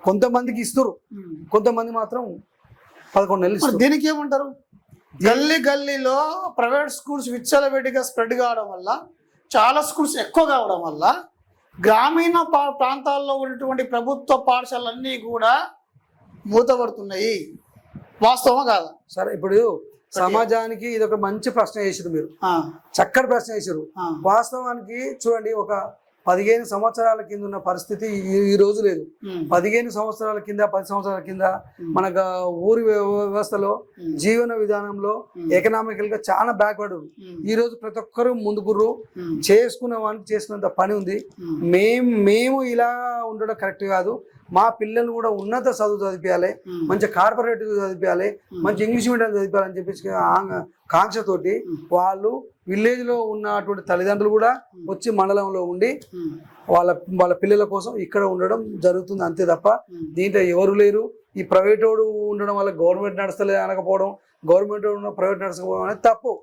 కొంతమందికి ఇస్తారు, కొంతమంది మాత్రం 11 నెలలు ఇస్తారు. దీనికి ఏమంటారు? గల్లీ గల్లీలో ప్రైవేట్ స్కూల్స్ విచ్చలవిడిగా స్ప్రెడ్ కావడం వల్ల, చాలా స్కూల్స్ ఎక్కువ కావడం వల్ల గ్రామీణ ప్రాంతాల్లో ఉన్నటువంటి ప్రభుత్వ పాఠశాలన్నీ కూడా మూతపడుతున్నాయి. వాస్తవం కాదా? సరే, ఇప్పుడు సమాజానికి ఇది ఒక మంచి ప్రశ్న వేసారు మీరు, చక్కటి ప్రశ్న వేసారు. వాస్తవానికి చూడండి, ఒక 15 సంవత్సరాల కింద ఉన్న పరిస్థితి ఈ రోజు లేదు. 15 సంవత్సరాల కింద, 10 సంవత్సరాల కింద మన ఊరి వ్యవస్థలో, జీవన విధానంలో ఎకనామికల్ గా చాలా బ్యాక్వర్డ్ ఉంది. ఈ రోజు ప్రతి ఒక్కరు ముందుకుర్రు, చేసుకున్న వానికి చేసుకున్నంత పని ఉంది. మేము ఇలా ఉండడం కరెక్ట్ కాదు. మా పిల్లలు కూడా ఉన్నత చదువు చదివించాలి, మంచి కార్పొరేట్ చదివించాలి, మంచి ఇంగ్లీష్ మీడియం చదివించాలని చెప్పేసి కాంక్షతోటి వాళ్ళు విలేజ్ లో ఉన్నటువంటి తల్లిదండ్రులు కూడా వచ్చి మండలంలో ఉండి వాళ్ళ పిల్లల కోసం ఇక్కడ ఉండడం జరుగుతుంది, అంతే తప్ప దీంట్లో ఎవరు లేరు. ఈ ప్రైవేట్ వాడు ఉండడం వల్ల గవర్నమెంట్ నడుస్తలే అనకపోవడం, గవర్నమెంట్ ఉన్న ప్రైవేట్ నడచకపోవడం అనేది తప్పు.